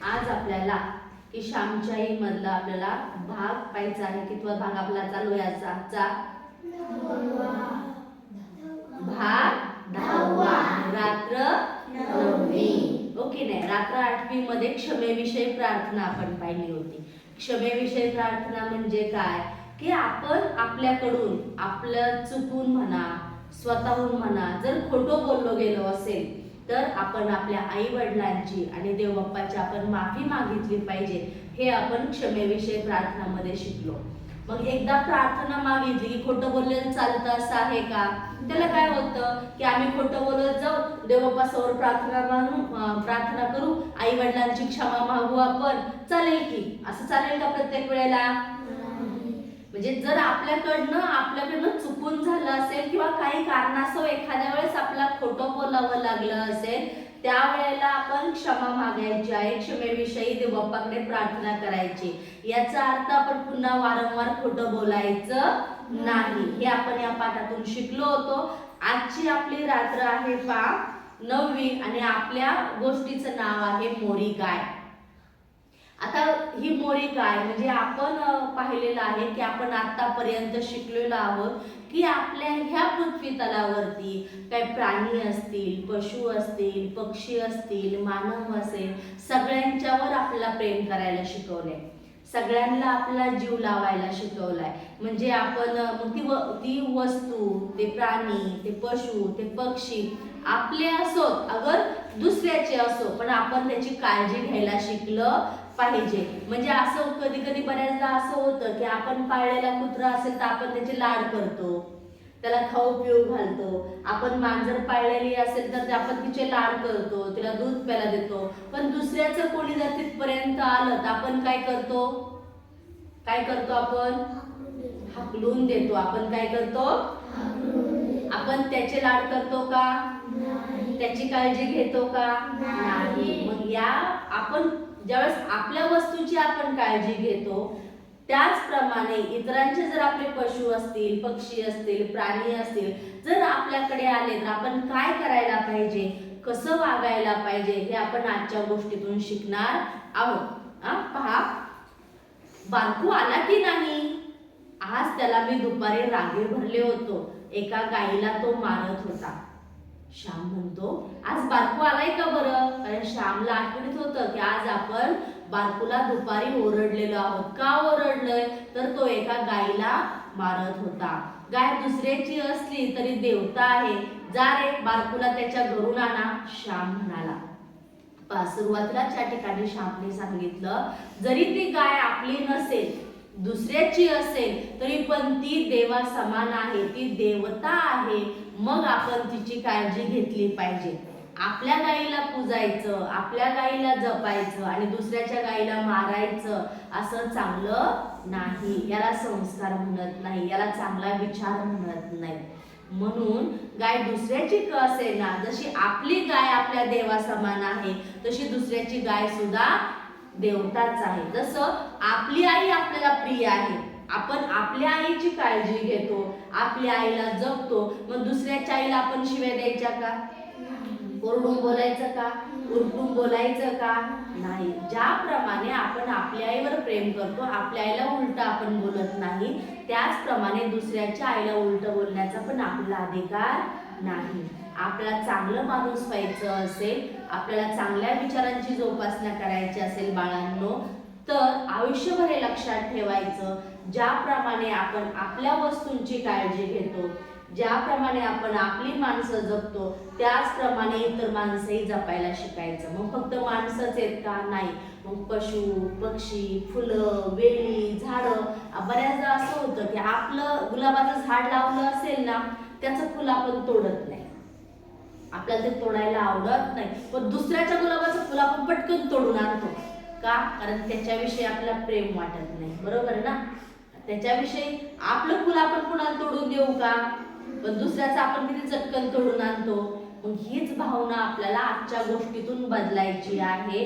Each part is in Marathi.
आज आपल्याला की श्यामच्याई मधला आपल्याला भाग पाहायचा आहे. कितवा भाग आपला चालू आहे आजचा? भाग 10वा. रात्र 9वी. ओके नाही, रात्र 8वी मध्ये क्षमेविषयी प्रार्थना आपण पाहिली होती. क्षमेविषयी प्रार्थना म्हणजे काय की आपण आपल्याकडून आपलं चुकून म्हणा, स्वतःहून म्हणा, जर खोटं बोललो गेलो असेल तर आपण आपल्या आई वडिलांची आणि देव बाप्पाची आपण माफी मागितली पाहिजे. हे आपण क्षमेविषयी प्रार्थनामध्ये शिकलो. मग एकदा प्रार्थना मागितली की खोटं बोललेलं चालतं असं आहे का? त्याला काय होतं की आम्ही खोटं बोलत जाऊ, देवबाप्पासमोर प्रार्थना करू, आई वडिलांची क्षमा मागू आपण, चालेल की? असं चालेल का प्रत्येक वेळेला? म्हणजे जर आपल्याकडनं चुकून झालं असेल किंवा काही कारणास्तव एखाद्या वेळेस आपला खोटं बोलावं लागलं असेल, त्यावेळेला आपण क्षमा मागायची आहे, क्षमेविषयी देवबाप्पाकडे प्रार्थना करायची. याचा अर्थ आपण पुन्हा वारंवार खोटं बोलायचं नाही. हे आपण या पाठातून शिकलो होतो. आजची आपली रात्र आहे 9वी आणि आपल्या गोष्टीचं नाव आहे मोरी गाय. आता ही मोरी गाय म्हणजे आपण पाहिलेलं आहे की आपण आतापर्यंत शिकलेलो आहोत की आपल्या ह्या पृथ्वी तलावरती काही प्राणी असतील, पशु असतील, पक्षी असतील, मानव असेल, सगळ्यांच्यावर आपल्याला प्रेम करायला शिकवलंय, सगळ्यांना आपला जीव लावायला शिकवलाय. म्हणजे आपण ती वस्तू, ते प्राणी, ते पशु, ते पक्षी आपले असोत अगर दुसऱ्याचे असो, पण आपण त्याची काळजी घ्यायला शिकलं पाहिजे. म्हणजे असं कधी कधी बऱ्याचदा असं होतं की आपण पाळलेला कुत्रा असेल तर आपण त्याचे लाड करतो, त्याला खाऊ पिऊ घालतो. आपण मांजर पाळलेली असेल तर आपण तिचे लाड करतो, तिला दूध प्यायला देतो. पण दुसऱ्याचं कोणी जर तिथपर्यंत आलं तर आपण काय करतो? आपण हाकलून देतो. आपण काय करतो? आपण त्याचे लाड करतो का? त्याची काळजी घेतो का? नाही. मग आपण ज्यावेळेस आपल्या वस्तूची आपण काळजी घेतो, त्याचप्रमाणे इतरांचे जर आपले पशु असतील, पक्षी असतील, प्राणी असतील, जर आपल्याकडे आले तर आपण काय करायला पाहिजे, कसं वागायला पाहिजे, हे आपण आजच्या गोष्टीतून शिकणार आहोत. पहा, बारकू आला की नाही? आज त्याला मी दुपारी रागे भरले होतो. एका गाईला तो मारत होता. श्याम म्हणतो, आज बारकू आलाय का बरं? कारण श्यामला आठवणीत होतं की आज आपण बारकूला दुपारी ओरडलेलो आहोत. का ओरडलोय? तर तो एका गाईला मारत होता. गाय दुसऱ्याची असली तरी देवता आहे, जा रे बारकूला त्याच्या घरून आणा, श्याम म्हणाला. सुरुवातीलाच या ठिकाणी श्यामने सांगितलं, जरी ती गाय आपली नसेल, दुसऱ्याची असेल, तरी पण ती देवा समान आहे, ती देवता आहे. मग आपण तिची काळजी घेतली पाहिजे. आपल्या गाईला पूजायचं, आपल्या गाईला जपायचं आणि दुसऱ्याच्या गाईला मारायचं असं चांगलं नाही. याला संस्कार म्हणत नाही, याला चांगला विचार म्हणत नाही. म्हणून गाय दुसऱ्याची असेना, जशी आपली गाय आपल्या देवा समान आहे, तशी दुसऱ्याची गाय सुद्धा देवताच आहे. जसं आपली आई आपल्याला प्रिय आहे, आपण आपल्या आईची काळजी घेतो, आपल्या आईला जपतो. मग दुसऱ्याच्या आईला आपण शिव्या द्यायच्या का? ओरडून बोलायचं का? उलटून बोलायचं का? नाही. ज्याप्रमाणे आपण आपल्या आईवर प्रेम करतो, आपल्या आईला उलट आपण बोलत नाही, त्याचप्रमाणे दुसऱ्याच्या आईला उलट बोलण्याचा पण आपला अधिकार नाही. आपल्याला चांगलं माणूस व्हायचं असेल, आपल्याला चांगल्या विचारांची जोपासना करायची असेल बाळांनो, तर आयुष्यभर हे लक्षात ठेवायचं, ज्याप्रमाणे आपण आपल्या वस्तूंची काळजी घेतो, ज्याप्रमाणे आपण आपली माणसं जपतो, त्याचप्रमाणे इतर माणसंही जपायला शिकायचं. मग फक्त माणसंच आहेत का? नाही. मग पशु, पक्षी, फुलं, वेली, झाडं. बऱ्याचदा असं होतं की आपलं गुलाबाचं झाड लावलं असेल ना, त्याचं फुल आपण तोडत नाही, आपल्याला ते तोडायला आवडत नाही. पण दुसऱ्याच्या गुलाबाचं फुल आपण पटकन तोडून आणतो का? कारण त्याच्याविषयी आपल्याला प्रेम वाटत नाही. बरोबर ना? त्याच्याविषयी आपलं फुल आपण कुणाला तोडून देऊ का? पण दुसऱ्याचं आपण किती चटकन तोडून आणतो. मग हीच भावना आपल्याला आजच्या गोष्टीतून बदलायची आहे.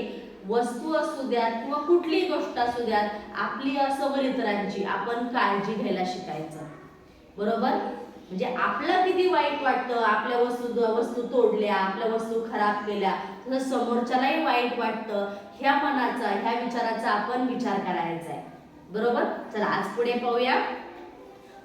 वस्तू असू द्यात किंवा कुठलीही गोष्ट असू द्यात, आपली असो व इतरांची आपण काळजी घ्यायला शिकायचं. बरोबर? म्हणजे आपलं किती वाईट वाटतं, आपल्या वस्तू तोडल्या, आपल्या वस्तू खराब केल्या, तसं समोरच्यालाही वाईट वाटतं. ह्या मनाचा, ह्या विचाराचा आपण विचार करायचा आहे. बरोबर. चला आज पुढे पाहूया.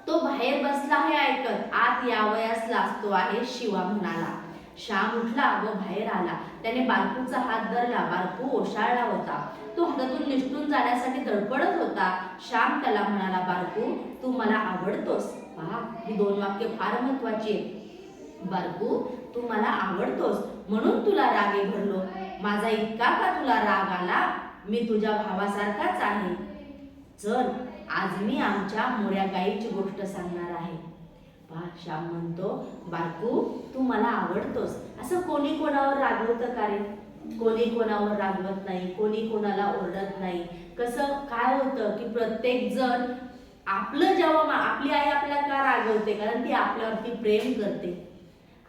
तो बाहेर बसला आहे ऐकत, आत यावयास तो आहे शिवा म्हणाला. श्याम उठला व बाहेर आला. त्याने बारकूचा हात धरला. बारकू ओशाळला होता. तो हातातून निसटून जाण्यासाठी धडपडत होता. श्याम त्याला म्हणाला, बारकू तू मला आवडतोस. पहा, ही 2 वाक्य फार महत्वाची आहेत. बारकू तू मला आवडतोस म्हणून तुला रागे भरलो. माझा इतका का तुला राग आला? मी तुझ्या भावासारखाच आहे. चल आज मी आमच्या मोऱ्या गाईची गोष्ट सांगणार आहे. पहा, श्याम म्हणतो, बारकू तू मला आवडतोस. असं कोणी कोणावर रागवतं का रे? कोणी कोणावर रागवत नाही, कोणी कोणाला ओरडत नाही. कसं काय होतं की प्रत्येक जण आपलं जेव्हा आपली आई आपल्याला का रागवते? कारण ती आपल्यावरती प्रेम करते,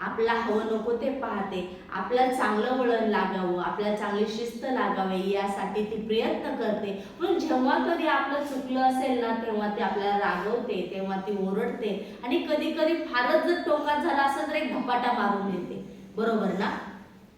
आपला हवं नको ते पाहते, आपल्याला चांगलं वळण लागावं, आपल्याला चांगली शिस्त लागावी यासाठी ती प्रयत्न करते. म्हणून जेव्हा कधी आपलं चुकलं असेल ना, तेव्हा ती आपल्याला रागवते, तेव्हा ती ओरडते आणि कधी कधी फारच जर टोकात झाला असेल तर एक धपाटा मारून देते. बरोबर ना?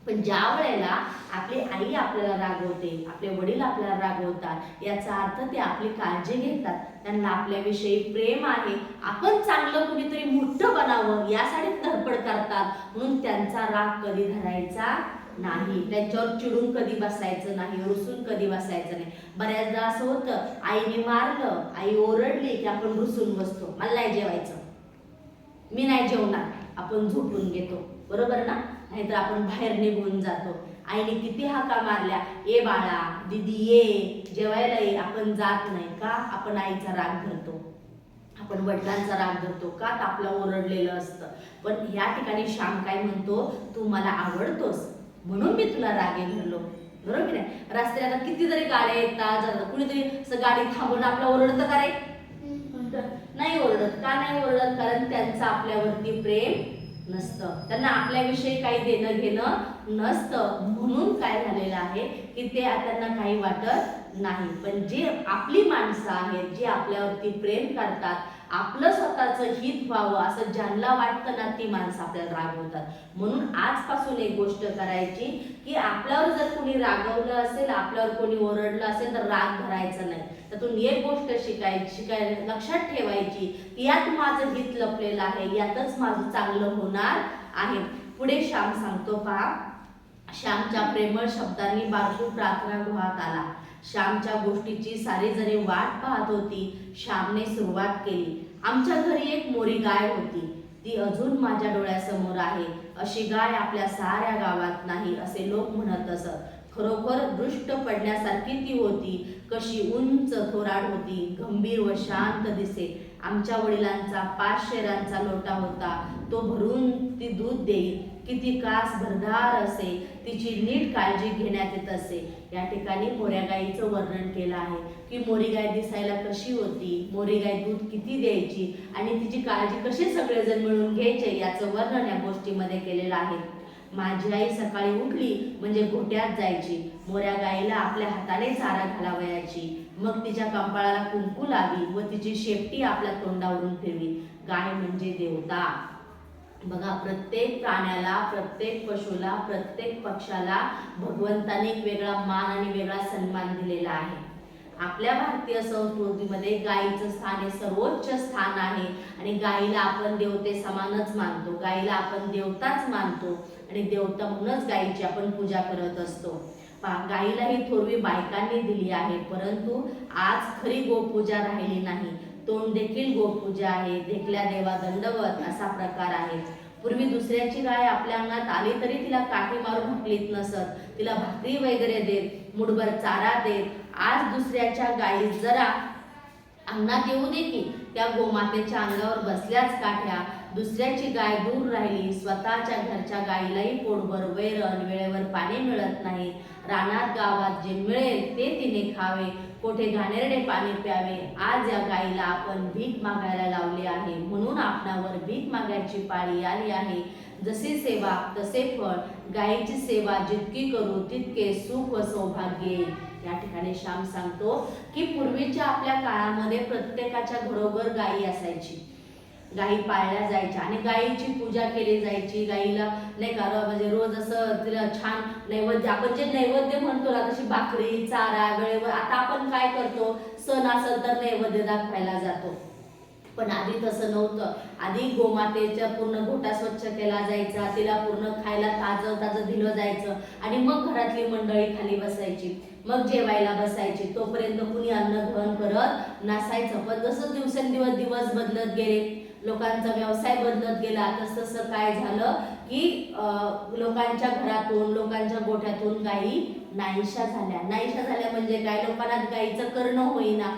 पण ज्या वेळेला आपली आई आपल्याला रागवते, आपले वडील आपल्याला रागवतात, याचा अर्थ ते आपली काळजी घेतात, त्यांना आपल्याविषयी प्रेम आहे, आपण चांगलं कुणीतरी मोठं बनावं यासाठी धडपड करतात. म्हणून त्यांचा राग कधी धरायचा नाही, त्यांच्यावर चिडून कधी बसायचं नाही, रुसून कधी बसायचं नाही. बऱ्याचदा असं होतं, आईने मारलं, आई ओरडली की आपण रुसून बसतो, मला नाही जेवायचं, मी नाही जेवणार, आपण झोपून घेतो. बरोबर ना? नाहीतर आपण बाहेर निघून जातो. आईने किती हाका मारल्या, ए बाळा, दीदी ये जेवायला ये, आपण जात नाही का? आपण आईचा राग धरतो, आपण वडिलांचा राग धरतो का? तर आपलं ओरडलेलं असतं. पण या ठिकाणी श्याम काय म्हणतो, तू मला आवडतोस म्हणून मी तुला रागे धरलो. बरोबर आहे? रस्त्याला किती जरी गाड्या येतात, कुणीतरी गाडी थांबवून आपलं ओरडतं का रे? नाही ओरडत. का नाही ओरडत? कारण त्यांचं आपल्यावरती प्रेम नसतं, त्यांना आपल्याविषयी काही देणं घेणं नसतं. म्हणून काय झालेलं आहे की ते त्यांना काही वाटत नाही. पण जे आपली माणसं आहेत, जे आपल्यावरती प्रेम करतात, आपलं स्वतःचं हित व्हावं असं ज्यांना वाटतं ना, ती माणसं आपल्याला रागवतात. म्हणून आजपासून एक गोष्ट करायची की आपल्यावर जर कोणी रागवलं असेल, आपल्यावर कोणी ओरडलं असेल तर राग धरायचा नाही. त्यातून एक गोष्ट शिकायला लक्षात ठेवायची, यात माझं हित लपलेलं आहे, यातच माझं चांगलं होणार आहे. पुढे श्याम सांगतो, पहा, श्यामच्या प्रेमळ शब्दांनी बारकू प्रार्थनागृहात आला. श्यामच्या गोष्टीची सारी जणी वाट पाहत होती. श्यामने सुरुवात केली, आमच्या घरी एक मोरी गाय होती, ती अजून माझ्या डोळ्यासमोर आहे. अशी गाय आपल्या साऱ्या गावात नाही असे लोक म्हणत असत. खरोखर दृष्ट पडण्यासारखी ती होती. कशी उंच थोराड होती, गंभीर व शांत दिसे. आमच्या वडिलांचा 5 शेरांचा लोटा होता, तो भरून ती दूध देई. किती कास भरदार असे, तिची नीट काळजी घेण्यात येत असे. या ठिकाणी मोऱ्या गाईचं वर्णन केलं आहे की मोरी गाय दिसायला कशी होती, मोरी गाय दूध किती द्यायची आणि तिची काळजी कशी सगळेजण मिळून घ्यायचे याचं वर्णन या गोष्टीमध्ये केलेलं आहे. माझी आई सकाळी उठली म्हणजे गोठ्यात जायची. मोऱ्या गाईला आपल्या हाताने चारा घालावयाची, मग तिच्या कपाळाला कुंकू लावी व तिची शेपटी आपल्या तोंडावरून फिरवी. गाय म्हणजे देवता. बघा, प्रत्येक प्राण्याला, प्रत्येक पशुला, प्रत्येक पक्षाला भगवंताने एक वेगळा मान आणि वेगळा सन्मान दिलेला आहे. आपल्या भारतीय संस्कृतीमध्ये गायीचं स्थान हे सर्वोच्च स्थान आहे आणि गायीला आपण देवते समानच मानतो, गायीला आपण देवताच मानतो आणि देवता म्हणूनच गायीची आपण पूजा करत असतो. गायीला ही थोरवी बायकांनी दिली आहे, परंतु आज खरी गोपूजा राहिली नाही. तोंड देखील गोपूजा आहे, देखल्या देवा दंडवत असा प्रकार आहे. पूर्वी दुसऱ्याची गाय आपल्या अंगणात आली तरी तिला काठी मारून हकलीत नसत, तिला भाकरी वगैरे देत, मुठभर चारा देत. आज दुसऱ्याच्या गायी जरा अंगणात येऊ दे की त्या गोमातेच्या अंगावर बसल्याच काठ्या. दुसऱ्याची गाय दूर राहिली, स्वतःच्या घरच्या गायीलाही पोटभर वैरण, वेळेवर पाणी मिळत नाही. रानात गावात जे मिळेल ते तिने खावे, कोठे घाणेरडे पाणी प्यावे. आज या गायीला आपण भीक मागायला लावले आहे, म्हणून आपणावर भीक मागायची पाळी आली आहे. जशी सेवा तसे फळ, गायीची सेवा जितकी करू तितके सुख व सौभाग्य येईल. या ठिकाणी श्याम सांगतो की पूर्वीच्या आपल्या काळामध्ये प्रत्येकाच्या घरोघर गायी असायची. गायी पाळल्या जायच्या आणि गायीची पूजा केली जायची. गायीला नाही का म्हणजे रोज असं तिला छान नैवेद्य, आपण जे नैवेद्य म्हणतो ना तशी भाकरी चारा वेळेवर. आता आपण काय करतो, सण असेल तर नैवेद्य दाखवायला जातो, पण आधी तसं नव्हतं. आधी गोमातेचा पूर्ण गोठा स्वच्छ केला जायचा, तिला पूर्ण खायला ताजं ताजं दिलं जायचं आणि मग घरातली मंडळी खाली बसायची, मग जेवायला बसायची. तोपर्यंत कुणी अन्न ग्रहण करत नसायचं. पण जसं दिवसेंदिवस दिवस बदलत गेले, लोकांचा व्यवसाय बदलत गेला, तसं काय झालं की लोकांच्या घरातून लोकांच्या गोठ्यातून गायी नाहीशा झाल्या. नाहीशा झाल्या म्हणजे काय, लोकांना गायीचं करणं होईना.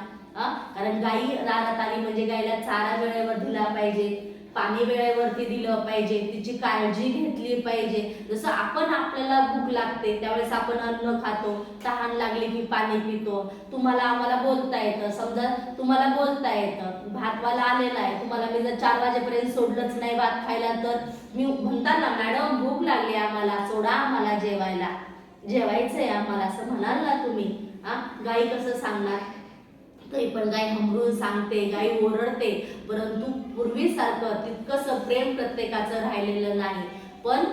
कारण गायी रानात आली म्हणजे गायीला चारा वेळेवर दिला पाहिजे, पाणी वेळेवरती दिलं पाहिजे, तिची काळजी घेतली पाहिजे. जसं आपण आपल्याला भूक लागते त्यावेळेस आपण अन्न खातो, तहान लागली की पाणी पितो. तुम्हाला आम्हाला बोलता येतं, समजा तुम्हाला बोलता येतं, भातवाला आलेला आहे, तुम्हाला मी जर 4 वाजेपर्यंत सोडलंच नाही भात खायला तर मी म्हणता ना, मॅडम भूक लागली आम्हाला, सोडा आम्हाला जेवायला, जेवायचंय आम्हाला, असं म्हणाल ना तुम्ही. गाई कसं सांगणार, तरी पण गाय हमरून सांगते, गाय ओरडते, परंतु पूर्वीसारखं तितकंसं प्रेम प्रत्येकाचं राहिलेलं नाही. पण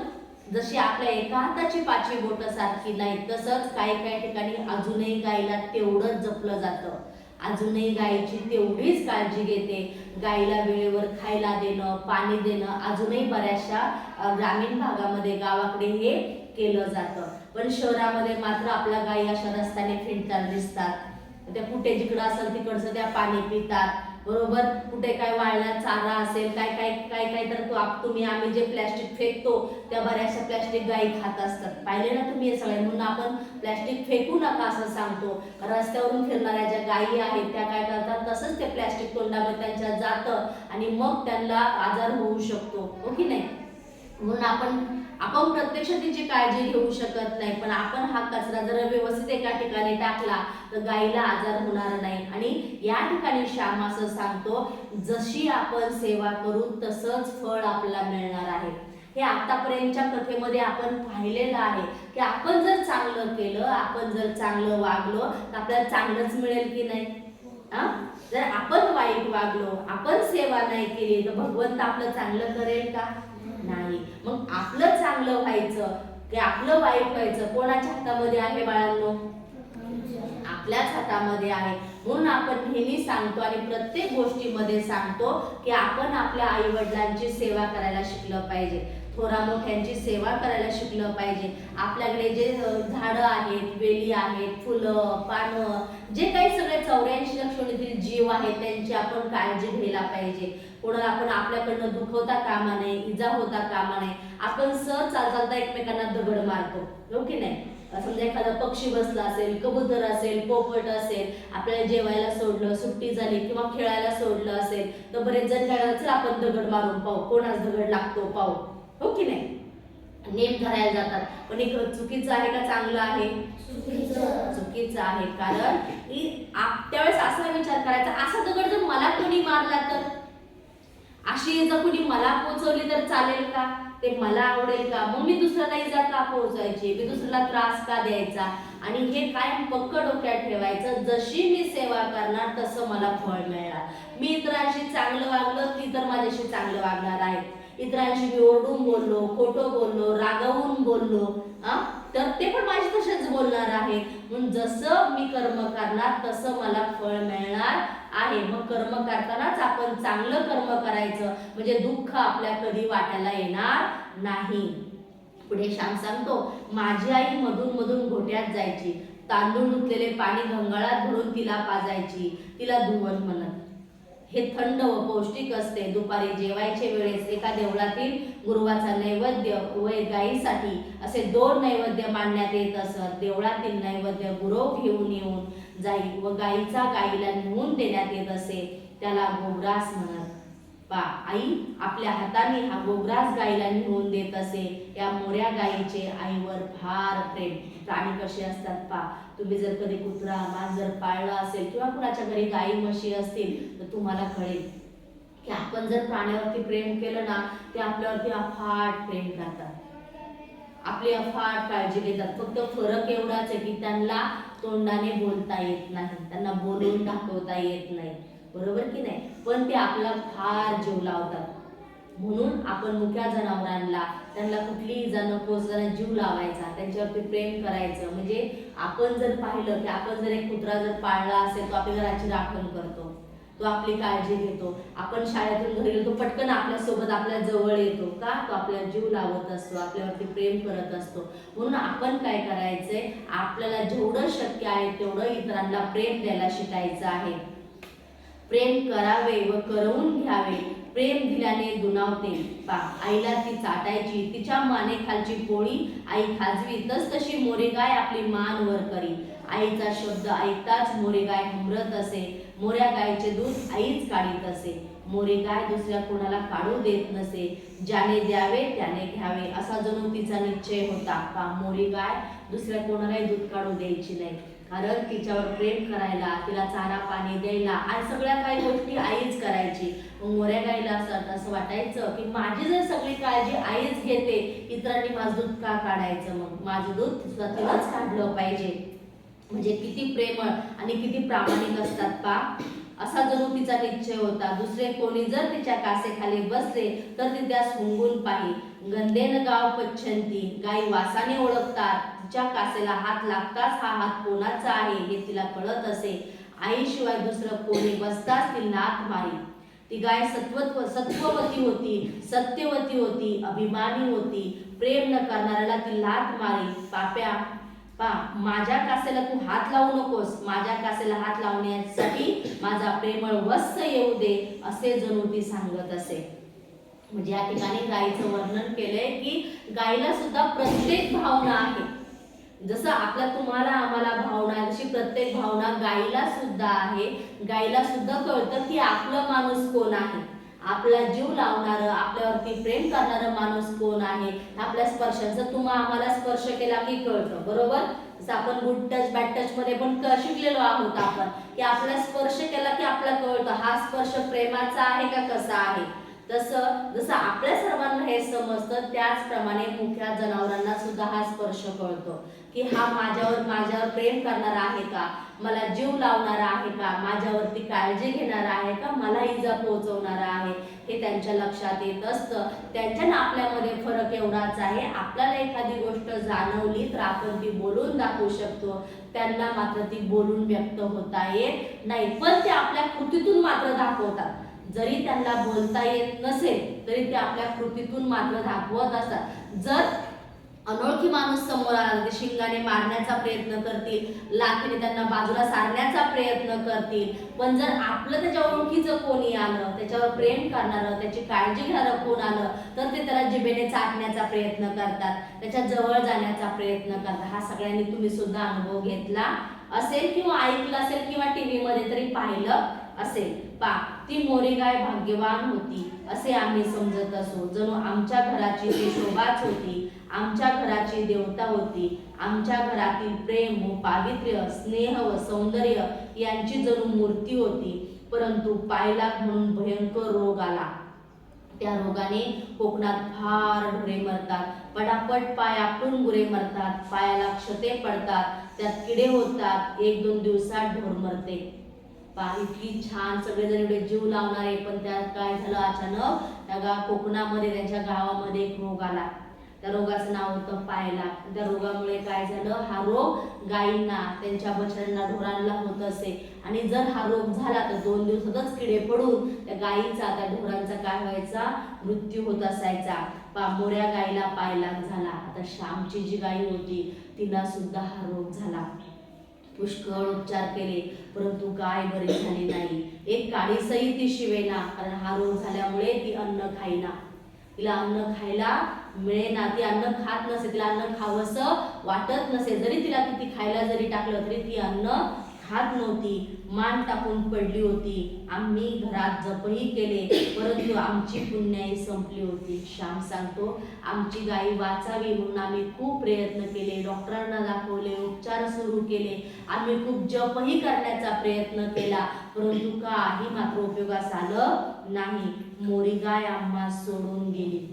जशी आपल्या एका हाताची 5 बोटं सारखी नाही, तसंच काही काही ठिकाणी अजूनही गायीला तेवढंच जपलं जातं. अजूनही गायीची तेवढीच काळजी घेते. गायीला वेळेवर खायला देणं, पाणी देणं अजूनही बऱ्याचशा ग्रामीण भागामध्ये गावाकडे हे केलं जातं. पण शहरामध्ये मात्र आपल्या गायी अशा रस्त्याने फिरताना दिसतात. त्या कुठे जिकडं असेल तिकडचं त्या पाणी पितात, बरोबर. कुठे काय वाळला चारा असेल, काय काय काय काय तर तुम्ही आम्ही जे प्लॅस्टिक फेकतो त्या बऱ्याचशा प्लॅस्टिक गायी खात असतात. पाहिले ना तुम्ही हे सगळे. म्हणून आपण प्लॅस्टिक फेकू नका असं सांगतो. रस्त्यावरून फिरणाऱ्या ज्या गायी आहेत त्या काय करतात, तसंच ते प्लॅस्टिक तोंडामध्ये त्यांच्या जातं आणि मग त्यांना आजार होऊ शकतो, हो की नाही. म्हणून आपण प्रत्यक्ष तिची काळजी घेऊ शकत नाही, पण आपण हा कचरा जर व्यवस्थित एका ठिकाणी टाकला तर गायीला आजार होणार नाही. आणि या ठिकाणी श्याम असं सांगतो, जशी आपण सेवा करू तसंच फळ आपल्याला मिळणार आहे. हे आतापर्यंतच्या कथेमध्ये आपण पाहिलेलं आहे की आपण जर चांगलं केलं, आपण जर चांगलं वागलो तर आपल्याला चांगलंच मिळेल की नाही. जर आपण वाईट वागलो, आपण सेवा नाही केली तर भगवंत आपलं चांगलं करेल का, नाही. मग आपलं चांगलं व्हायचं की आपलं वाईट व्हायचं कोणाच्या हातामध्ये आहे बाळांनो, आपल्याच हातामध्ये आहे. म्हणून आपण नेहमी सांगतो आणि प्रत्येक गोष्टीमध्ये सांगतो की आपण आपल्या आई वडिलांची सेवा करायला शिकलं पाहिजे, थोरा मोठ्यांची सेवा करायला शिकलं पाहिजे. आपल्याकडे जे झाडं आहेत, वेली आहेत, फुलं पानं, जे काही सगळे 84 लक्षणीतील जीव आहेत त्यांची आपण काळजी घ्यायला पाहिजे. कोणाला आपण आपल्याकडनं दुखवता कामा नये, इजा होता कामा नये. आपण सहज चालता एकमेकांना दगड मारतो, हो की नाही. समजा एखादा पक्षी बसला असेल, कबूतर असेल, पोपट असेल, आपल्याला जेवायला सोडलं, सुट्टी झाली किंवा खेळायला सोडलं असेल तर बरेच जण काय करायचं, आपण दगड मारून पाहू, कोणाच दगड लागतो पाहू, हो की नाही. नेम धरायला जातात. पण हे चुकीचं आहे का चांगलं आहे, चुकीचं आहे. कारण त्यावेळेस असा विचार करायचा, असा दगड जर मला कोणी मारला तर, अशी जर कोणी मला पोचवली तर चालेल का, ते मला आवडेल का, मग मी दुसऱ्याला इजा का पोहोचायची, मी दुसऱ्याला त्रास का द्यायचा. आणि हे कायम पक्क डोक्यात ठेवायचं, जशी मी सेवा करणार तसं मला फळ मिळणार. मी इतरांशी चांगलं वागलं ती तर माझ्याशी चांगलं वागणार आहे. इतरांशी मी ओरडून बोललो, खोटं बोललो, रागवून बोललो तर ते पण माझे तसेच बोलणार आहे. म्हणून जसं मी कर्म करणार तसं मला फळ मिळणार आहे. मग कर्म करतानाच आपण चांगलं कर्म करायचं, म्हणजे दुःख आपल्या कधी वाट्याला येणार नाही. पुढे श्याम सांगतो, माझी आई मधून मधून गोठ्यात जायची, तांदूळ धुतलेले पाणी गंगाळात भरून तिला पाजायची, तिला धुवत म्हणत. हे थंड व पौष्टिक असते. दुपारी जेवायचे वेळेस एका देवळातील गुरुवाचा नैवेद्य व गायीसाठी असे 2 नैवेद्य मांडण्यात येत असत. देवळातील नैवेद्य गुरव घेऊन येऊन जाई व गायीचा गायीला नेऊन देण्यात येत असे, त्याला गोग्रास म्हणत. आई आपल्या हाताने हा गोग्रास गायीला नेऊन देत असे. या मोऱ्या गायीचे आईवर फार प्रेम. प्राणी कसे असतात तुम्ही जर कधी कुत्रा मांजर पाळला असेल किंवा कुणाच्या घरी गायी म्हशी असतील तर तुम्हाला कळेल की आपण जर प्राण्यावरती प्रेम केलं ना, ते आपल्यावरती अफाट प्रेम करतात, आपली अफाट काळजी घेतात. फक्त फरक एवढाच आहे की त्यांना तोंडाने बोलता येत नाही, त्यांना बोलून दाखवता येत नाही. बरोबर की नाही, पण ते आपला फार जीव लावतात. म्हणून आपण मुक्या जनावरांना त्यांना कुठलीही इजा न पोहोचताना जीव लावायचा, त्यांच्यावरती प्रेम करायचं. म्हणजे आपण जर पाहिलं की आपण जर एक कुत्रा जर पाळला असेल, तो आपल्या घराची राखण करतो, तो आपली काळजी घेतो. आपण शाळेतून घरी गेलो तो पटकन आपल्यासोबत आपल्या जवळ येतो का, तो आपल्याला जीव लावत असतो, आपल्यावरती प्रेम करत असतो. म्हणून आपण काय करायचंय, आपल्याला जेवढं शक्य आहे तेवढं इतरांना प्रेम द्यायला शिकायचं आहे. प्रेम करावे व करवून घ्यावे, प्रेम दिल्याने दुणावते. आईला ती चाटायची, तिच्या माने खालची पोळी आई खाजवी, तशी मोरी गाय आपली मान वर करी. आईचा शब्द ऐकताच मोरी गाय हमरत असे, मोऱ्या गायचे दूध आईच काढीत असे. मोरी गाय दुसऱ्या कोणाला काढू देत नसे, ज्याने द्यावे त्याने घ्यावे असा जणू तिचा निश्चय होता. मोरी गाय दुसऱ्या कोणालाही दूध काढू द्यायची नाही, कारण तिच्यावर प्रेम करायला, तिला चारा पाणी द्यायला आणि सगळ्या काही गोष्टी आईच करायची. मग मोऱ्या गाईला असं वाटायचं की माझी जर सगळी काळजी आईच घेते, इतरांनी माझं दूध का काढायचं, मग माझं दूध स्वतःच काढलं पाहिजे. म्हणजे किती प्रेमळ आणि किती प्रामाणिक असतात पा, असा जणू तिचा निश्चय होता. दुसरे कोणी जर तिच्या कासेखाली बसले तर ती त्यास हुंगून पाही. गंधेन गाव पच्छंती, गाई वासाने ओळखतात. तिच्या कासेला हात लागताच हा हात कोणाचा आहे हे तिला कळत असे. आईशिवाय दुसरं कोणी बसताच ती लाथ मारी. ती गाय सत्ववती होती, सत्यवती होती, अभिमानी होती. प्रेम न करणाऱ्याला ती लाथ मारी. पाप्या माझ्या कासेला तू हात लावू नकोस, माझ्या कासेला हात लावण्यासाठी माझा प्रेमळ वत्स येऊ दे, असे जणू ती सांगत असे. म्हणजे या ठिकाणी गायीचं वर्णन केलंय की गायीला सुद्धा प्रत्येक भावना आहे. जसं आपल्या तुम्हाला आम्हाला भावना आहे, तशी प्रत्येक भावना गायीला सुद्धा आहे. गायीला सुद्धा कळतं की आपलं माणूस कोण आहे, आपला जीव लावणारं, आपल्यावरती प्रेम करणारं माणूस कोण आहे. आपल्या स्पर्शाचं तुम्हा आम्हाला स्पर्श केला की कळतं, बरोबर. जसं आपण गुड टच बॅड टच मध्ये पण शिकलेलो आहोत आपण, की आपला स्पर्श केला की आपल्याला कळतं हा स्पर्श प्रेमाचा आहे का कसा आहे. जसं आपल्या सर्वांना हे समजतं, त्याचप्रमाणे मुख्या जनावरांना सुद्धा हा स्पर्श कळतो की हा माझ्यावर प्रेम करणारा आहे का, मला जीव लावणारा आहे का, माझ्यावरती काळजी घेणारा आहे का, मला इजा पोहोचवणारा आहे, हे त्यांच्या लक्षात येत असतं. त्यांच्या आणि आपल्यामध्ये फरक एवढाच आहे, आपल्याला एखादी गोष्ट जाणवली तर आपण ती बोलून दाखवू शकतो, त्यांना मात्र ती बोलून व्यक्त होता येत नाही, पण ते आपल्या कृतीतून मात्र दाखवतात. जरी त्यांना बोलता येत नसेल तरी ते आपल्या कृतीतून मात्र दाखवत असतात. जर अनोळखी माणूस समोर आला, ते शिंगाने मारण्याचा प्रयत्न करतील, लाथीने त्यांना बाजूला सारण्याचा प्रयत्न करतील, पण जर आपलं त्याच्या ओळखीचं कोणी आलं, त्याच्यावर प्रेम करणारं, त्याची काळजी घेणारं कोण आलं, तर ते त्याला जिभेने चाटण्याचा प्रयत्न करतात, त्याच्या जवळ जाण्याचा प्रयत्न करतात. हा सगळ्यांनी तुम्ही सुद्धा अनुभव घेतला असेल किंवा ऐकलं असेल किंवा टीव्ही मध्ये तरी पाहिलं असेल. ती मोरी गाय भाग्यवान होती असे आम्ही समजत असो, जणू आमच्या घराची ती शोभाच होती, आमच्या घराची देवता होती. आमच्या घरातील प्रेम व पावित्र्य, स्नेह व सौंदर्य यांची जणू मूर्ती होती. परंतु पायलाग म्हणून भयंकर रोग आला. त्या रोगाने कोकणात फार ढोरे मरतात, पटापट पाय आपटून गुरे मरतात, पायाला क्षते पडतात, त्यात किडे होतात, 1-2 दिवसात ढोर मरते. इतकी छान सगळेजण एवढे जीव लावणारे, पण त्यात काय झालं, अचानक त्या कोकणामध्ये त्यांच्या गावामध्ये एक रोग आला. त्या रोगाचं नाव होतं पायलाग. त्या रोगामुळे काय झालं, हा रोग गायींना, त्यांच्या बछड्यांना, ढोरांना होत असे, आणि जर हा रोग झाला तर 2 दिवसातच किडे पडून त्या गायीचा, त्या ढोरांचा काय व्हायचा, मृत्यू होत असायचा. मोऱ्या गायीला पायलाग झाला. आता श्यामची जी गायी होती तिला सुद्धा हा रोग झाला. पुष्कळ उपचार केले परंतु गाय बरी झाली नाही. एक काळीसही ती शिवेना, कारण हा रोग झाल्यामुळे ती अन्न खाईना, तिला अन्न खायला मिळेना, ती अन्न खात नसे, तिला अन्न खावंसं वाटत नसे. जरी तिला किती खायला जरी टाकलं तरी ती अन्न खात नव्हती, मान टाकून पडली होती. आम्ही घरात जपही केले परंतु आमची पुण्याई संपली होती. श्याम सांगतो, आमची गायी वाचावी म्हणून आम्ही खूप प्रयत्न केले, डॉक्टरांना दाखवले, उपचार सुरू केले, आम्ही खूप जपही करण्याचा प्रयत्न केला, परंतु काही मात्र उपयोगास आलं नाही. मोरी गाय आम्हा सोडून गेली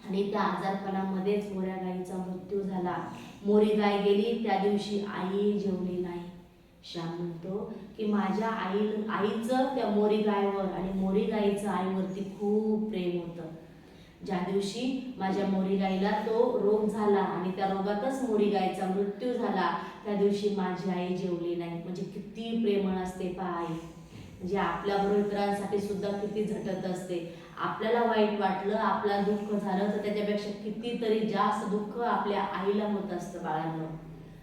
आणि त्या आजारपणामध्येच मोऱ्या गायीचा मृत्यू झाला. मोरी गाय गेली त्या दिवशी आई जेवली नाही. श्याम म्हणतो की माझ्या आईचं त्या मोरी गायवर आणि मोरी गाईचं आईवरती खूप प्रेम होतं. ज्या दिवशी माझ्या मोरी गाईला तो रोग झाला आणि त्या रोगातच मोरी गाईचा मृत्यू झाला, त्या दिवशी माझी आई जेवली नाही. म्हणजे किती प्रेमळ असते पहा आई. म्हणजे आपल्याबरोबर इतरांसाठी सुद्धा किती झटत असते. आपल्याला वाईट वाटलं, आपला दुःख झालं तर त्याच्यापेक्षा कितीतरी जास्त दुःख आपल्या आईला होत असतं बाळांनो.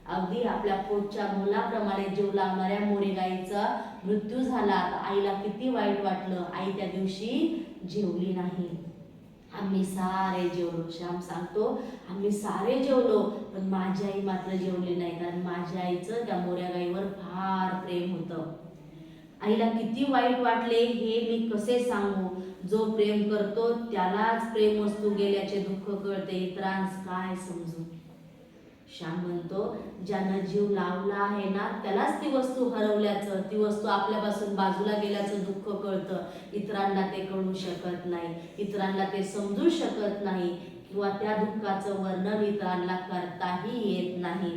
अगदी आपल्या पोटच्या मुलाप्रमाणे जीव लावणाऱ्या मोरी गाईचा मृत्यू झाला तर आईला किती वाईट वाटलं. आई त्या दिवशी जेवली नाही. आम्ही सारे जेवलो. श्याम सांगतो आम्ही सारे जेवलो, पण माझी आई मात्र जेवली नाही, कारण माझ्या आईचं त्या मोऱ्या गाईवर फार प्रेम होतं. आईला किती वाईट वाटले हे मी कसे सांगू. जो प्रेम करतो त्यालाच प्रेम वस्तू गेल्याचे दुःख कळते, इतरांस काय समजू. श्याम म्हणतो ज्यानं जीव लावला आहे ना त्यालाच ती वस्तू हरवल्याचं, ती वस्तू आपल्यापासून बाजूला गेल्याचं दुःख कळतं. इतरांना ते कळू शकत नाही, इतरांना ते समजू शकत नाही, किंवा त्या दुःखाचं वर्णन इतरांना करताही येत नाही.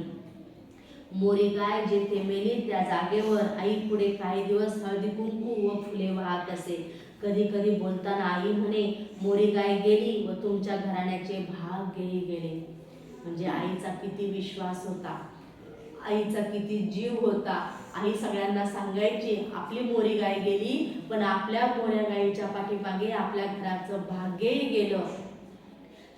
मोरी गाय जेथे मेली त्या जागेवर आई पुढे काही दिवस हळदी कुंकू व फुले वाहत असे. कधी कधी बोलताना आई म्हणे, मोरी गाय गेली व तुमच्या घराण्याचे भाग्यही गेले. म्हणजे आईचा किती विश्वास होता, आईचा किती जीव होता. आई सगळ्यांना सांगायची आपली मोरी गाय गेली, पण आपल्या मोऱ्या गायीच्या पाठीमागे आपल्या घराचं भाग्यही गेलं.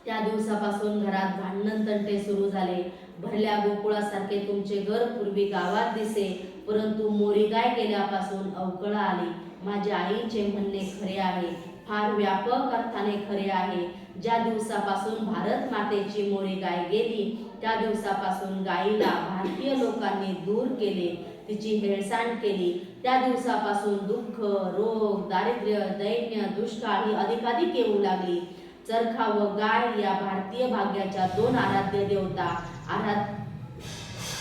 त्या दिवसापासून घरात भांडण तंटे सुरू झाले. भरल्या गोकुळासारखे तुमचे घर पूर्वी गावात दिसे, परंतु मोरी गाय गेल्यापासून अवकळा आली. माझ्या आईचे म्हणणे खरे आहे, फार व्यापक अर्थाने खरे आहे. ज्या दिवसापासून भारत मातेची मोरी गाय गेली त्या दिवसापासून गायीला भारतीय लोकांनी दूर केले, तिची हेळसांड केली. त्या दिवसापासून दुःख, रोग, दारिद्र्य, दैन्य, दुष्काळ ही अधिकाधिक येऊ लागली. चरखा व गाय या भारतीय भाग्याच्या दोन आराध्य देवता,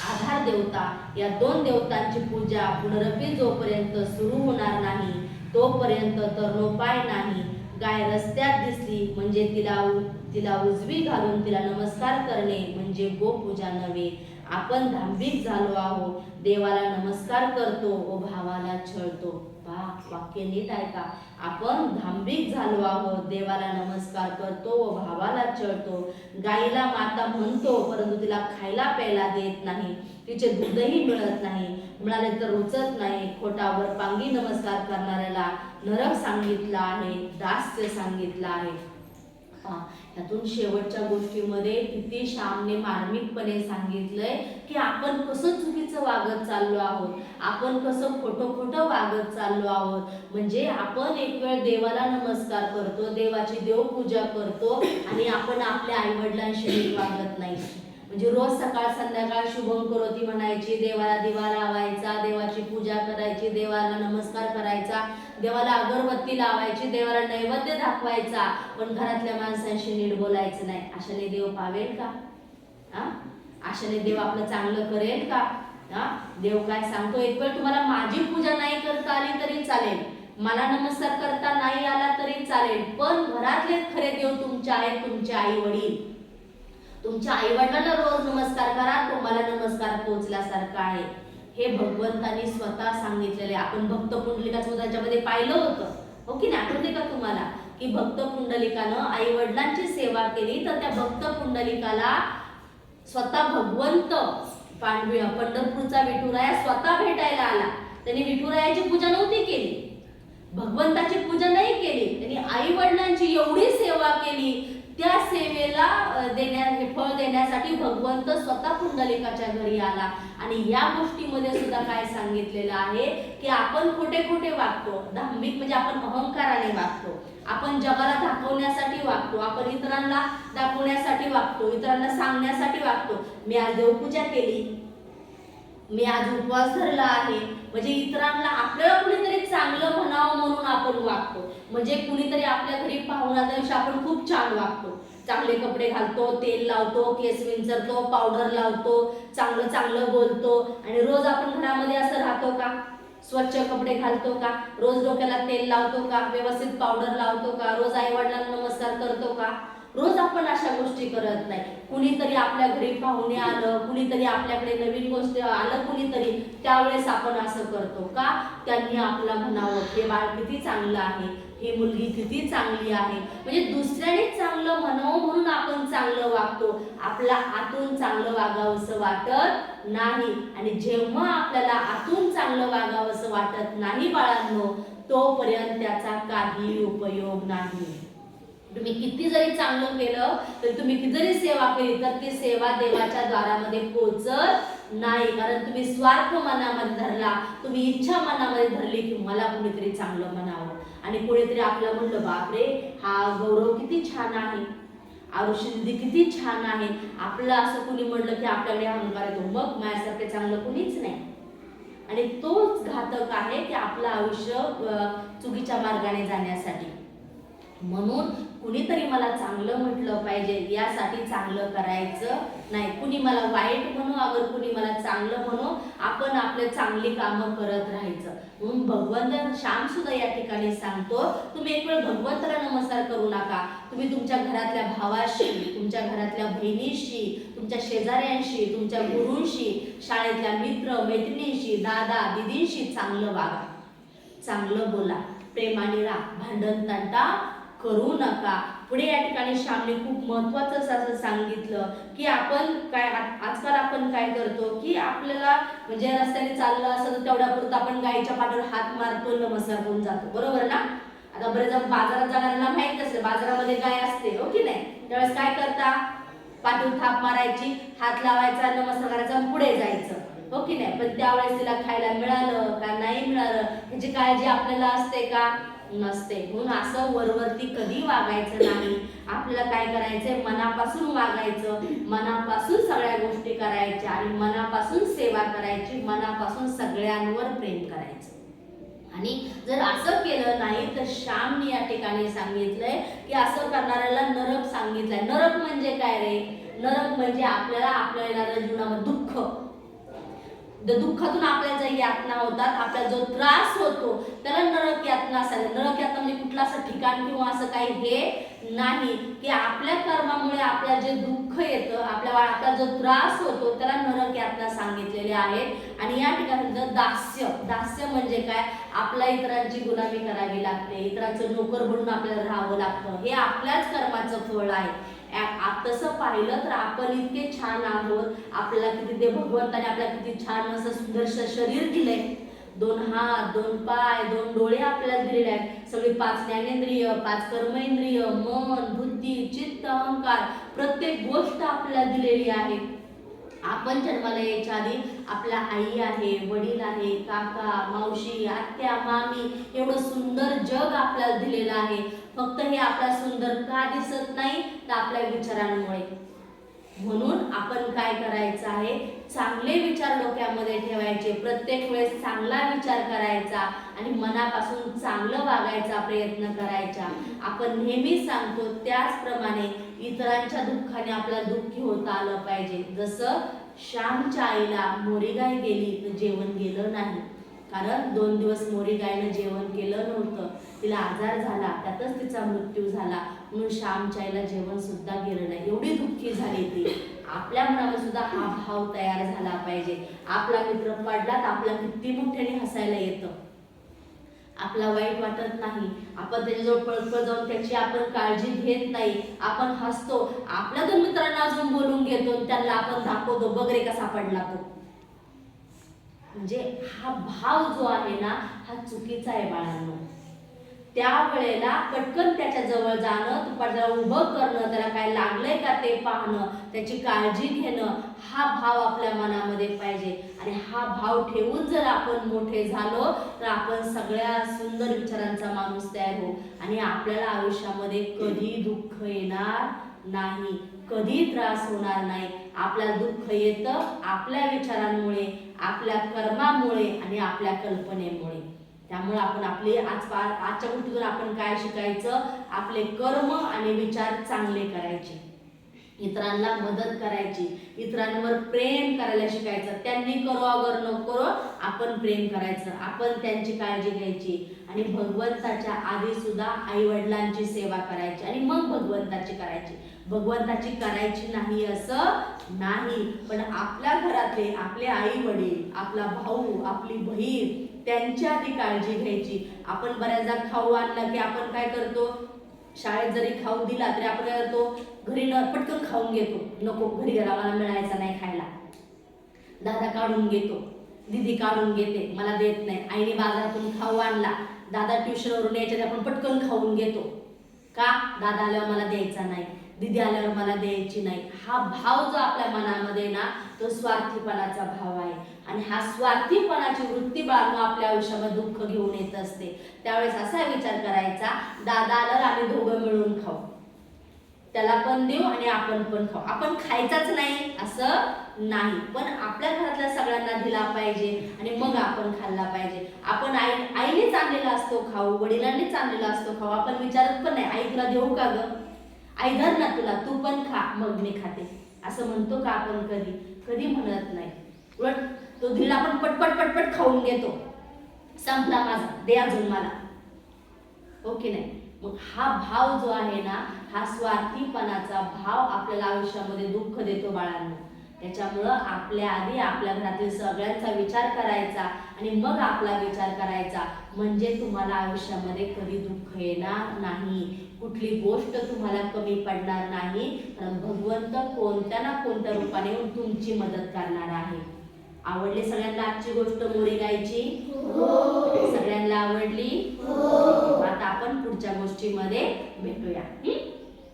आधार देवता, या दोन देवतांची पूजा पुनरपी जोपर्यंत सुरू होणार नाही तोपर्यंत तरणोपाय नाही. गाय रस्त्यात दिसली म्हणजे तिला उजवी घालून तिला नमस्कार करणे म्हणजे गोपूजा नव्हे. आपण धांबिक झालो आहोत, देवाला नमस्कार करतो व भावाला छळतो. वाक्य नीट ऐका. आपण धांबिक झालो आहोत, देवाला नमस्कार करतो व भावाला छळतो. गाईला माता म्हणतो, परंतु तिला खायला प्यायला देत नाही, तिचे दूधही मिळत नाही, मिळाले तर रुचत नाही. खोटावर पांगी नमस्कार करणाऱ्याला नरक सांगितला आहे, दास्य सांगितला आहे. यातून शेवटच्या गोष्टीमध्ये किती श्यामने मार्मिकपणे सांगितलंय की आपण कसं चुकीचं वागत चाललो आहोत, आपण कसं खोटं वागत चाललो आहोत. म्हणजे आपण एक वेळ देवाला नमस्कार करतो, देवाची देवपूजा करतो आणि आपण आपल्या आईवडिलांशी नीट वागत नाही. म्हणजे रोज सकाळ संध्याकाळ शुभम करोती म्हणायची, देवाला दिवा लावायचा, देवाची पूजा करायची, देवाला नमस्कार करायचा, देवाला अगरबत्ती लावायची, देवाला नैवेद्य दाखवायचा, पण घरातल्या माणसांशी नीट बोलायचं नाही. अशाने देव पावेल का? अशाने देव आपलं चांगलं करेल का? देव काय सांगतो, एक वेळ तुम्हाला माझी पूजा नाही करता आली तरी चालेल, मला नमस्कार करता नाही आला तरी चालेल, पण घरातले खरे देव तुमचे आहेत, तुमचे आई वडील. तुमच्या आई वडिलांना रोज नमस्कार करा, तुम्हाला नमस्कार पोहोचल्यासारखा आहे. हे भगवंतांनी स्वतः सांगितलेले. आपण भक्त पुंडलिकाचं त्याच्यामध्ये पाहिलं होतं, हो की नाही? आठवते का तुम्हाला की भक्त पुंडलिकानं आई वडिलांची सेवा केली तर त्या भक्त पुंडलिकाला स्वतः भगवंत पंढरपूरचा विठुराया स्वतः भेटायला आला. त्यांनी विठुरायाची पूजा नव्हती केली, भगवंताची पूजा नाही केली, त्यांनी आई वडिलांची एवढी सेवा केली. त्या सेवेला फळ देण्यासाठी भगवंत स्वतः पुंडलिकाच्या घरी आला. आणि या गोष्टीमध्ये सुद्धा काय सांगितलेलं आहे की आपण खोटे वागतो. धार्मिक म्हणजे आपण अहंकाराने वागतो, आपण जगाला दाखवण्यासाठी वागतो, आपण इतरांना दाखवण्यासाठी वागतो, इतरांना सांगण्यासाठी वागतो. मी आज देवपूजा केली, मी आज उपवास धरला आहे, म्हणजे इतरांना आपल्याला कुणीतरी चांगलं म्हणावं म्हणून आपण वागतो. म्हणजे कुणीतरी आपल्या घरी पाहुणा दिवशी आपण खूप छान वागतो, चांगले कपडे घालतो, तेल लावतो, केस विंचरतो, पावडर लावतो, चांगलं बोलतो. आणि रोज आपण घरामध्ये असं राहतो का? स्वच्छ कपडे घालतो का? रोज डोक्याला तेल लावतो का? व्यवस्थित पावडर लावतो का? रोज आई वडिलांना नमस्कार करतो का? रोज आपण अशा गोष्टी करत नाही. कुणीतरी आपल्या घरी पाहुणे आलं, कुणीतरी आपल्याकडे नवीन गोष्ट आलं, कुणीतरी त्यावेळेस आपण असं करतो का त्यांनी आपला म्हणावं हे बाळ किती चांगलं आहे, ही मुलगी किती चांगली आहे. म्हणजे दुसऱ्याने चांगलं म्हणावं म्हणून आपण चांगलं वागतो. आपला आतून चांगलं वागावंसं वाटत नाही. आणि जेव्हा आपल्याला आतून चांगलं वागावंसं वाटत नाही बाळांनो, तोपर्यंत त्याचा काही उपयोग नाही. तुम्ही किती जरी चांगलं केलं तरी, तुम्ही किती जरी सेवा केली तर ती सेवा देवाच्या द्वारामध्ये पोहोचत नाही. कारण तुम्ही स्वार्थ मनामध्ये धरला, तुम्ही इच्छा मनामध्ये धरली की मला कुणीतरी चांगलं म्हणावं. आणि कोणीतरी आपलं म्हणलं बापरे हा गौरव किती छान आहे, आरुषी दिदी किती छान आहे, आपलं असं कुणी म्हणलं की आपल्याकडे अहंकार येतो, मग माझ्यासारखे चांगलं कुणीच नाही. आणि तोच घातक आहे की आपलं आयुष्य चुकीच्या मार्गाने जाण्यासाठी. म्हणून कुणीतरी मला चांगलं म्हटलं पाहिजे यासाठी चांगलं करायचं नाही. कुणी मला वाईट म्हणू, अगर कुणी मला चांगलं म्हणू, आपण आपले चांगली कामं करत राहायचं. म्हणून भगवंत श्याम सुद्धा या ठिकाणी सांगतो, तुम्ही एक वेळ भगवंताला नमस्कार करू नका. तुम्ही तुमच्या घरातल्या भावाशी, तुमच्या घरातल्या बहिणीशी, तुमच्या शेजाऱ्यांशी, तुमच्या गुरूंशी, शाळेतल्या मित्र मैत्रिणींशी, दादा दीदींशी चांगलं वागा, चांगलं बोला, प्रेमाने राहा, भांडण तंटा करू नका. पुढे या ठिकाणी श्यामने खूप महत्त्वाचं असं सांगितलं की आपण काय आजकाल आपण काय करतो की आपल्याला म्हणजे रस्त्याने चाललं असं तर तेवढ्यापुरतं आपण गायीच्या पाठीवर हात मारतो, नमस्कार करून जातो, बरोबर ना. आता बरेच बाजारात जाणाऱ्यांना माहित असेल, बाजारामध्ये गाय असते हो की नाही, त्यावेळेस काय करता, पाठीवर थाप मारायची, हात लावायचा, नमस्कार करायचा, पुढे जायचं हो की नाही. पण त्यावेळेस तिला खायला मिळालं का नाही मिळालं ह्याची काळजी आपल्याला असते का, नसते. म्हणून असं वरवरती कधी वागायचं नाही. आपल्याला काय करायचंय, मनापासून वागायचं, मनापासून सगळ्या गोष्टी करायच्या आणि मनापासून सेवा करायची, मनापासून सगळ्यांवर प्रेम करायचं. आणि जर असं केलं नाही तर श्यामने या ठिकाणी सांगितलंय की असं करणाऱ्याला नरक सांगितलंय. नरक म्हणजे काय रे, नरक म्हणजे आपल्याला आपल्या येणाऱ्या जीवनामध्ये दुःख, दुःखातून आपल्याला ज्या यातना होतात, आपल्याला जो त्रास होतो त्याला नरक यातना असायला. नरक यातना म्हणजे कुठलं असं ठिकाण किंवा असं काही हे नाही की आपल्या कर्मामुळे आपल्याला जे दुःख येतं, आपल्याला जो त्रास होतो त्याला नरक यातना सांगितलेले आहेत. आणि या ठिकाणी दास्य, दास्य म्हणजे काय, आपल्या इतरांची गुलामी करावी लागते, इतरांचं नोकर बनून आपल्याला राहावं लागतं, हे आपल्याच कर्माचं फळ आहे. तसं पाहिलं तर आपण इतके छान आहोत, आपल्याला किती ते भगवंताने आपल्याला किती छान असं सुंदरसं शरीर दिलंय, 2 हात 2 पाय 2 डोळे आपल्याला दिलेले आहेत, सगळी 5 ज्ञानेंद्रिय 5 कर्मेंद्रिय, मन बुद्धी चित्त अहंकार, प्रत्येक गोष्ट आपल्याला दिलेली आहे. आपण जन्माला यायच्या आधी आपल्या आई आहे, वडील आहे, काका मावशी आत्या मामी, एवढं सुंदर जग आपल्याला दिलेलं आहे. फक्त हे आपल्याला सुंदर का दिसत नाही तर आपल्या विचारांमुळे. म्हणून आपण काय करायचं आहे, चांगले विचार डोक्यामध्ये ठेवायचे, प्रत्येक वेळेस चांगला विचार करायचा आणि मनापासून चांगलं वागायचा प्रयत्न करायचा. आपण नेहमी सांगतो त्याचप्रमाणे इतरांच्या दुःखाने आपल्याला दुःखी होता आलं पाहिजे. जसं श्यामच्या आईला मोरी गाय गेली तर जेवण गेलं नाही, कारण 2 दिवस मोरी गायनं जेवण केलं नव्हतं, तिला आजार झाला, त्यातच तिचा मृत्यू झाला, म्हणून श्यामच्या आईला जेवण सुद्धा गेलं नाही, एवढी दुःखी झाली ती. आपल्या मनामध्ये सुद्धा हा भाव तयार झाला पाहिजे. आपला मित्र पडला तर आपल्याला किती मोठ्याने हसायला येतं, आपला वाईट वाटत नाही, आपण त्याच्याजवळ पळपळ जाऊन त्याची आपण काळजी घेत नाही, आपण हसतो, आपल्या 2 मित्रांना अजून बोलून घेतो, त्यांना आपण दाखवतो बघ रे कसा पडला तो. म्हणजे हा भाव जो आहे ना हा चुकीचा आहे बाळांनो. त्यावेळेला पटकन त्याच्या जवळ जाणं, त्याला उभं करणं, त्याला काय लागलंय का ते पाहणं, त्याची काळजी घेणं, हा भाव आपल्या मनामध्ये पाहिजे. आणि हा भाव ठेवून जर आपण मोठे झालो तर आपण सगळ्या सुंदर विचारांचा माणूस तयार होऊ आणि आपल्याला आयुष्यामध्ये कधी दुःख येणार नाही, कधी त्रास होणार नाही. आपल्याला दुःख येतं आपल्या विचारांमुळे, आपल्या कर्मामुळे आणि आपल्या कल्पनेमुळे. त्यामुळे आपण आपले आजच्या गोष्टीतून आपण काय शिकायचं, आपले कर्म आणि विचार चांगले करायचे. इतरांना मदत करायची, इतरांवर प्रेम करायला शिकायचं. त्यांनी करो अगर न करो आपण प्रेम करायचं, आपण त्यांची काळजी घ्यायची आणि भगवंताच्या आधी सुद्धा आई वडिलांची सेवा करायची आणि मग भगवंताची करायची. भगवंताची करायची नाही असं नाही, पण आपल्या घरातले आपले आई वडील, आपला भाऊ, आपली बहीण त्यांची आधी काळजी घ्यायची. आपण बऱ्याचदा खाऊ आणला की आपण काय करतो, शाळेत जरी खाऊ दिला तरी आपण काय करतो, घरी न पटकन खाऊन घेतो. नको, घरी गेला मला मिळायचा नाही खायला. दादा काढून घेतो, दीदी काढून घेते, मला देत नाही. आईने बाजारातून खाऊ आणला, दादा ट्युशनवरून यायच्या आपण पटकन खाऊन घेतो. का? दादा आल्यावर मला द्यायचा नाही, दीदी आल्यावर मला द्यायची नाही. हा भाव जो आपल्या मनामध्ये ना, तो स्वार्थीपणाचा भाव आहे. आणि हा स्वार्थीपणाची वृत्ती बाळगून आपल्या आयुष्यामध्ये दुःख घेऊन येत असते. त्यावेळेस असा विचार करायचा, दादा आल्यावर आम्ही दोघं मिळून खाऊ, त्याला पण देऊ आणि आपण पण खाऊ. आपण खायचाच नाही असं नाही, पण आपल्या घरातल्या सगळ्यांना दिला पाहिजे आणि मग आपण खाल्ला पाहिजे. आपण आईनेच आणलेला असतो खाऊ, वडिलांनीच आणलेला असतो खाऊ, आपण विचारत पण नाही आई तुला देऊ का ग, आई धर ना तुला, तू पण खा मग मी खाते, असं म्हणतो का आपण? कधी कधी म्हणत नाही. उलट तो धीर आपण पटपट पटपट खाऊन घेतो, संपला माझा, दे अजून मला. ओके नाही? मग हा भाव जो आहे ना, हा स्वार्थीपणाचा भाव आपल्याला आयुष्यामध्ये दुःख देतो बाळांनो. त्याच्यामुळं आपल्या आधी आपल्या घरातील सगळ्यांचा विचार करायचा आणि मग आपला विचार करायचा, म्हणजे तुम्हाला आयुष्यामध्ये कधी दुःख येणार नाही, कुठली गोष्ट तुम्हाला कमी पडणार नाही. कारण भगवंत कोणत्या ना कोणत्या रूपाने येऊन तुमची मदत करणार आहे. आवडली सगळ्यांना आजची गोष्ट मोरी गायची? सगळ्यांना आवडली? आता आपण पुढच्या गोष्टीमध्ये भेटूया.